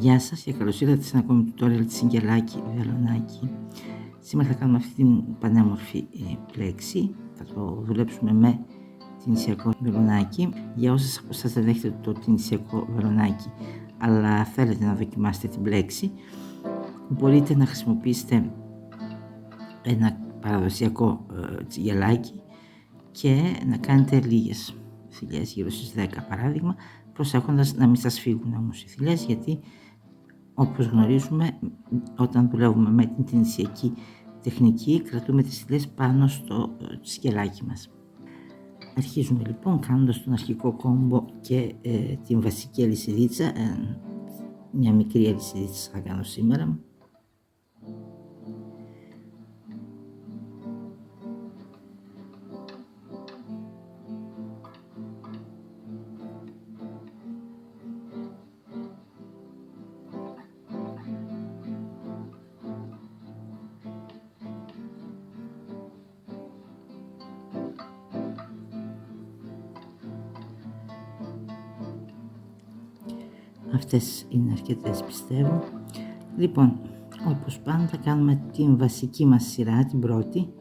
Γεια σας και καλώς ήρθατε σε ένα ακόμη tutorial της Αγγελάκη Βελονάκη. Σήμερα θα κάνουμε αυτή την πανέμορφη πλέξη. Θα το δουλέψουμε με τυνησιακό βελονάκι. Για όσες από εσάς δεν έχετε το τυνησιακό βελονάκι αλλά θέλετε να δοκιμάσετε την πλέξη, μπορείτε να χρησιμοποιήσετε ένα παραδοσιακό τσιγελάκι και να κάνετε λίγες θηλιές, γύρω στις 10 παράδειγμα, προσέχοντας να μην σας φύγουν όμως οι θηλιές, γιατί όπως γνωρίζουμε όταν δουλεύουμε με την τυνησιακή τεχνική κρατούμε τις θηλιές πάνω στο τσιγελάκι μας. Αρχίζουμε λοιπόν κάνοντας τον αρχικό κόμπο και την βασική αλυσιδίτσα, μια μικρή αλυσιδίτσα θα κάνω σήμερα. Αυτές είναι αρκετές πιστεύω. Λοιπόν, όπως πάντα κάνουμε την βασική μας σειρά, την πρώτη,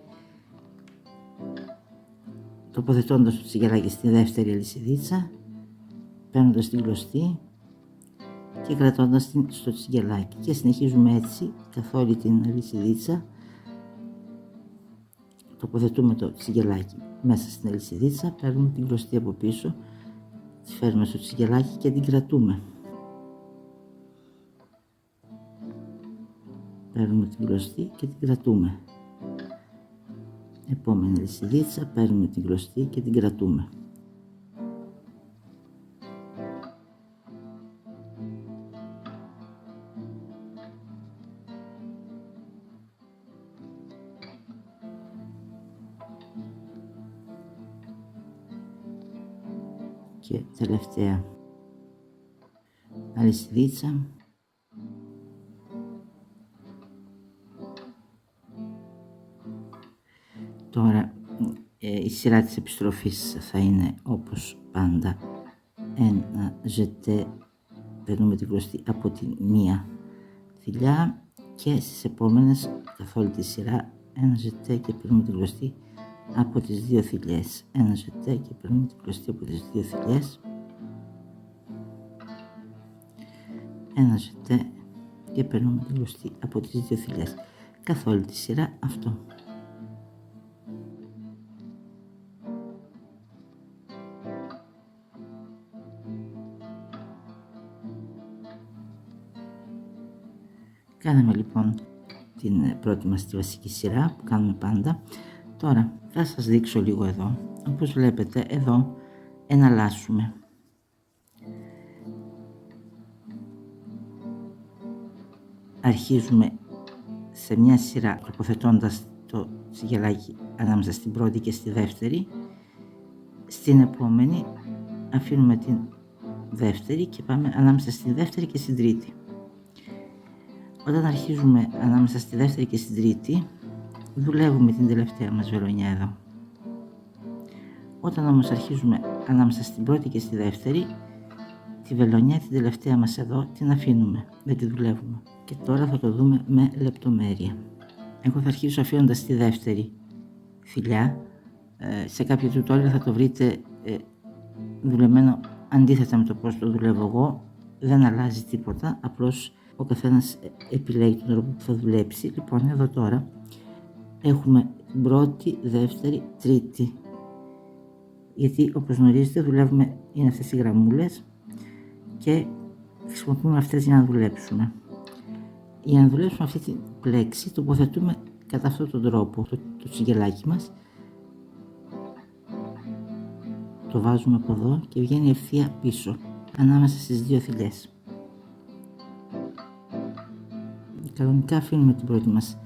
τοποθετώντας το τσιγελάκι στη δεύτερη αλυσιδίτσα, παίρνοντας την κλωστή και κρατώντας την στο τσιγελάκι, και συνεχίζουμε έτσι καθ' όλη την αλυσιδίτσα. Τοποθετούμε το τσιγελάκι μέσα στην αλυσιδίτσα, παίρνουμε την κλωστή από πίσω, τη φέρνουμε στο τσιγελάκι και την κρατούμε. Παίρνουμε την κλωστή και την κρατούμε. Επόμενη αλυσιδίτσα, παίρνουμε την κλωστή και την κρατούμε. Και τελευταία αλυσιδίτσα. Τώρα η σειρά της επιστροφής θα είναι όπως πάντα ένα ζετέ, παίρνουμε την κλωστή από τη μία θηλιά και στις επόμενες καθ' όλη τη σειρά ένα ζετέ και παίρνουμε την κλωστή από τις δύο θηλιές, ένα ζετέ και παίρνουμε την κλωστή από τις δύο θηλιές, ένα ζετέ και παίρνουμε την κλωστή από τις δύο θηλιές, καθ' όλη τη σειρά αυτό. Κάναμε λοιπόν την πρώτη μας τη βασική σειρά που κάνουμε πάντα. Τώρα θα σας δείξω λίγο εδώ. Όπως βλέπετε εδώ εναλλάσσουμε. Αρχίζουμε σε μια σειρά τοποθετώντας το τσιγελάκι ανάμεσα στην πρώτη και στη δεύτερη. Στην επόμενη αφήνουμε την δεύτερη και πάμε ανάμεσα στη δεύτερη και στην τρίτη. Όταν αρχίζουμε ανάμεσα στη δεύτερη και στην τρίτη, δουλεύουμε την τελευταία μας βελονιά εδώ. Όταν όμως αρχίζουμε ανάμεσα στην πρώτη και στη δεύτερη, τη βελονιά την τελευταία μας εδώ την αφήνουμε, δεν τη δουλεύουμε. Και τώρα θα το δούμε με λεπτομέρεια. Εγώ θα αρχίσω αφήνοντας τη δεύτερη θηλιά. Σε κάποιο tutorial θα το βρείτε δουλεμένο αντίθετα με το πώς το δουλεύω εγώ. Δεν αλλάζει τίποτα, απλώς ο καθένας επιλέγει τον τρόπο που θα δουλέψει. Λοιπόν, εδώ τώρα έχουμε πρώτη, δεύτερη, τρίτη. Γιατί όπως γνωρίζετε δουλεύουμε, είναι αυτές οι γραμμούλες και χρησιμοποιούμε αυτές για να δουλέψουμε. Για να δουλέψουμε αυτή την πλέξη τοποθετούμε κατά αυτόν τον τρόπο το τσιγελάκι μας. Το βάζουμε από εδώ και βγαίνει ευθεία πίσω, ανάμεσα στις δύο θηλιές. Κανονικά αφήνουμε την πρώτη μας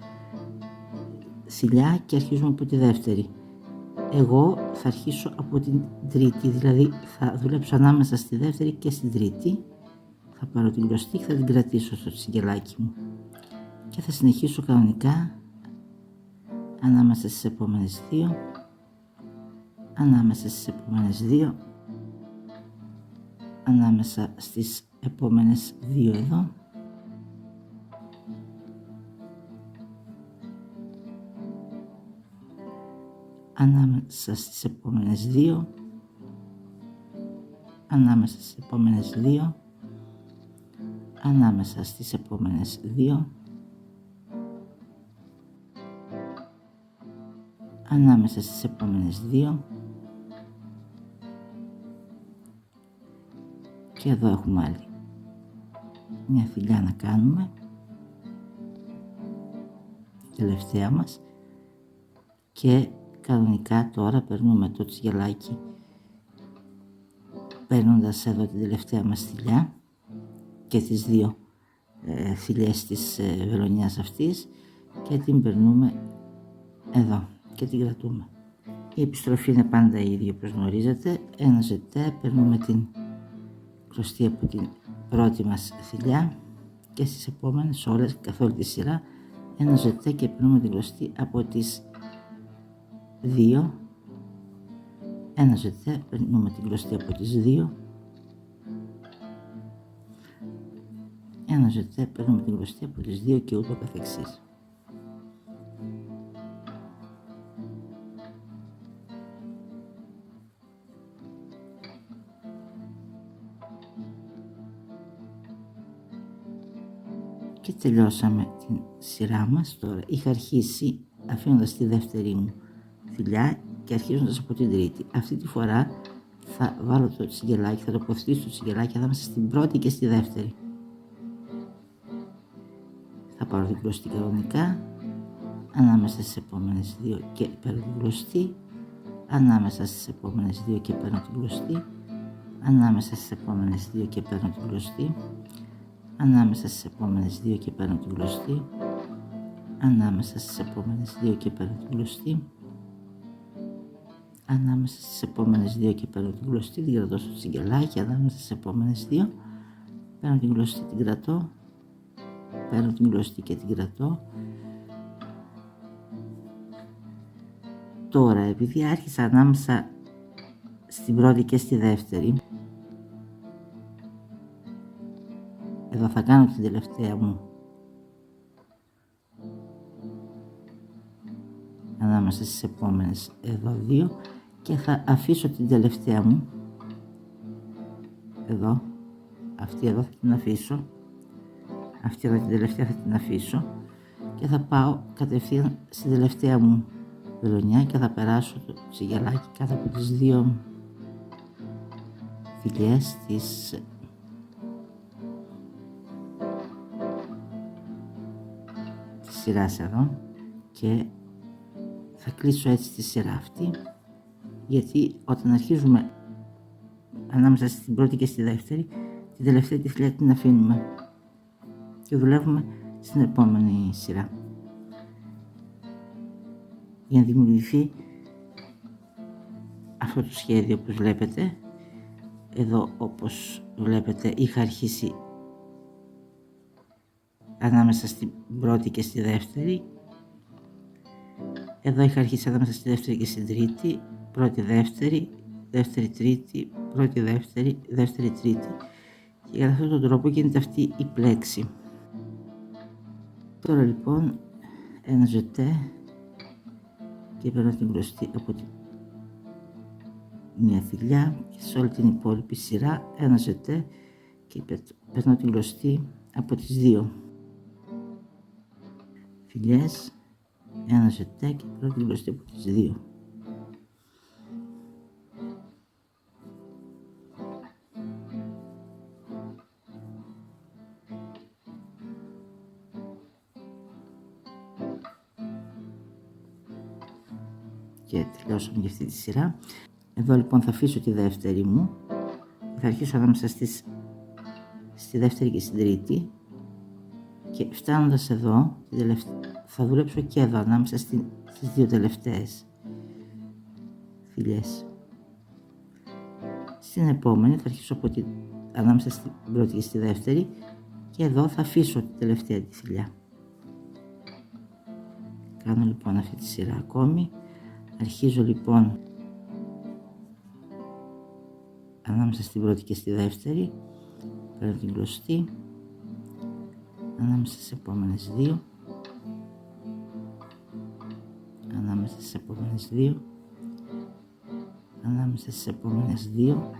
θηλιά και αρχίζουμε από τη δεύτερη. Εγώ θα αρχίσω από την τρίτη, δηλαδή θα δουλέψω ανάμεσα στη δεύτερη και στην τρίτη. Θα πάρω την κλωστή και θα την κρατήσω στο τσιγελάκι μου και θα συνεχίσω κανονικά ανάμεσα στις επόμενες δύο, ανάμεσα στις επόμενες δύο, ανάμεσα στις επόμενες δύο εδώ ανάμεσα στις επόμενες δύο, ανάμεσα στις επόμενες δύο, ανάμεσα στις επόμενες δύο, ανάμεσα στις επόμενες δύο, και εδώ έχουμε άλλη μια θηλιά να κάνουμε, τελευταία μας, και κανονικά τώρα περνούμε το τσιγελάκι παίρνοντας εδώ την τελευταία μας θηλιά και τις δύο θηλιές της βελονιάς αυτής και την περνούμε εδώ και την κρατούμε. Η επιστροφή είναι πάντα η ίδια, όπως γνωρίζετε. Ένα ζετέ, περνούμε την κλωστή από την πρώτη μας θηλιά και στις επόμενες όλες καθ' όλη τη σειρά ένα ζετέ και περνούμε την κλωστή από τις δύο, ένα ζετέ, περνούμε την κλωστή από τις δύο, ένα ζετέ, περνούμε την κλωστή από τις δύο και ούτω καθεξής. Και τελειώσαμε την σειρά μας. Τώρα είχα αρχίσει αφήνοντας τη δεύτερη μου θηλιά και αρχίζοντας από την τρίτη. Αυτή τη φορά θα βάλω το τσιγελάκι, θα τοποθετήσω το τσιγελάκι ανάμεσα στην πρώτη και στη δεύτερη. Θα πάρω την κλωστή κανονικά, ανάμεσα στις επόμενες δύο και παίρνω την κλωστή, ανάμεσα στις επόμενες δύο και παίρνω την κλωστή, ανάμεσα στις επόμενες δύο και παίρνω την κλωστή, ανάμεσα στις επόμενες δύο και παίρνω την κλωστή, ανάμεσα στις επόμενες δύο και παίρνω την κλωστή, ανάμεσα στις επόμενες δύο και παίρνω την κλωστή, την κρατώ στο τσιγελάκι, ανάμεσα στις επόμενες δύο, παίρνω την κλωστή, την κρατώ, παίρνω την κλωστή και την κρατώ. Τώρα, επειδή άρχισα ανάμεσα στην πρώτη και στη δεύτερη, εδώ θα κάνω την τελευταία μου ανάμεσα στις επόμενες εδώ δύο και θα αφήσω την τελευταία μου εδώ, αυτή εδώ θα την αφήσω, αυτή εδώ την τελευταία θα την αφήσω και θα πάω κατευθείαν στην τελευταία μου βελονιά και θα περάσω το τσιγελάκι κάτω από τις δύο θηλιές της σειράς εδώ και θα κλείσω έτσι τη σειρά αυτή, γιατί όταν αρχίζουμε ανάμεσα στην πρώτη και στη δεύτερη, την τελευταία τη θηλιά την αφήνουμε και δουλεύουμε στην επόμενη σειρά. Για να δημιουργηθεί αυτό το σχέδιο, όπως βλέπετε εδώ, όπως βλέπετε είχα αρχίσει ανάμεσα στην πρώτη και στη δεύτερη, εδώ είχα αρχίσει ανάμεσα στη δεύτερη και στην τρίτη, πρώτη δεύτερη, δεύτερη τρίτη, πρώτη δεύτερη, δεύτερη τρίτη, και για αυτόν τον τρόπο γίνεται αυτή η πλέξη. Τώρα λοιπόν ένα ζετέ και παίρνω την κλωστή από τη μια θηλιά και σε όλη την υπόλοιπη σειρά ένα ζετέ και παίρνω την κλωστή από τις δύο θηλιές, ένα ζετέ και παίρνω την κλωστή από τις δύο. Και τελειώσαμε για αυτή τη σειρά. Εδώ λοιπόν θα αφήσω τη δεύτερη μου, θα αρχίσω ανάμεσα στη δεύτερη και στην τρίτη και φτάνοντας εδώ θα δουλέψω και εδώ ανάμεσα στις δύο τελευταίες θηλιές. Στην επόμενη θα αρχίσω ανάμεσα στην πρώτη και στη δεύτερη και εδώ θα αφήσω τη τελευταία τη θηλιά. Κάνω λοιπόν αυτή τη σειρά ακόμη. Αρχίζω λοιπόν ανάμεσα στην πρώτη και στη δεύτερη, παίρνω την κλωστή, ανάμεσα στις επόμενες δύο, ανάμεσα στις επόμενες δύο, ανάμεσα στις επόμενες δύο.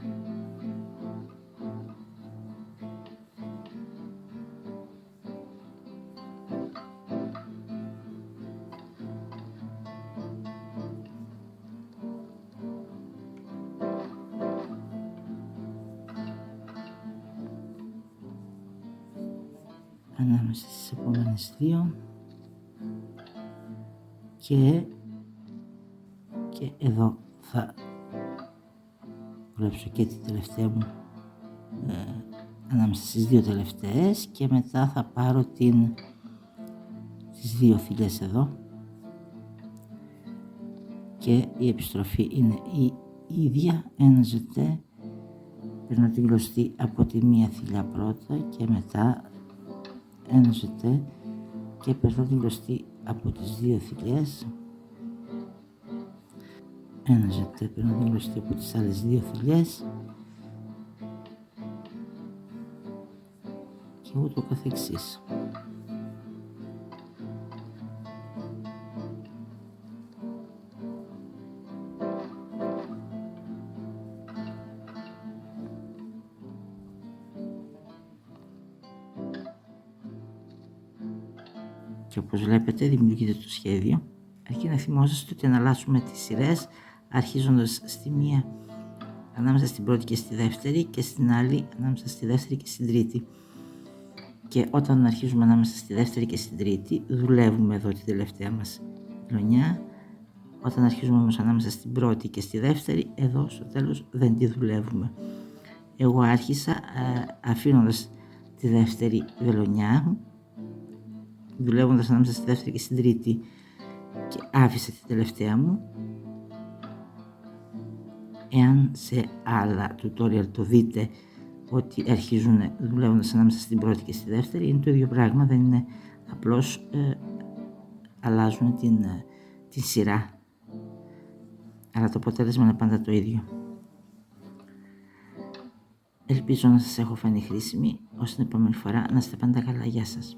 Ανάμεσα στις επόμενες δύο και εδώ θα βλέψω και την τελευταία μου ανάμεσα στις δύο τελευταίες και μετά θα πάρω τις δύο θηλιές εδώ και η επιστροφή είναι η ίδια. Ένα ζετέ, παίρνω την κλωστή από τη μία θηλιά πρώτα και μετά ένα ζετέ και παίρνω την κλωστή από τις δύο θηλιές, ένα ζετέ, παίρνω την κλωστή από τις άλλες δύο θηλιές και ούτω καθεξής. Και όπως βλέπετε δημιουργείται το σχέδιο. Αρκεί να θυμόσαστε ότι αναλλάσσουμε τις σειρές αρχίζοντας στη μία ανάμεσα στην πρώτη και στη δεύτερη και στην άλλη ανάμεσα στη δεύτερη και στην τρίτη. Και όταν αρχίζουμε ανάμεσα στη δεύτερη και στην τρίτη δουλεύουμε εδώ την τελευταία μας γλωνιά. Όταν αρχίζουμε όμως ανάμεσα στην πρώτη και στη δεύτερη, εδώ στο τέλος δεν τη δουλεύουμε. Εγώ άρχισα αφήνοντας τη δεύτερη βελονιά, δουλεύοντας ανάμεσα στη δεύτερη και στην τρίτη και άφησα τη τελευταία μου. Εάν σε άλλα tutorial το δείτε ότι αρχίζουν δουλεύοντας ανάμεσα στην πρώτη και στη δεύτερη, είναι το ίδιο πράγμα, δεν είναι, απλώς αλλάζουν την σειρά, αλλά το αποτέλεσμα είναι πάντα το ίδιο. Ελπίζω να σας έχω φανεί χρήσιμη. Ως την επόμενη φορά, να είστε πάντα καλά. Γεια σας.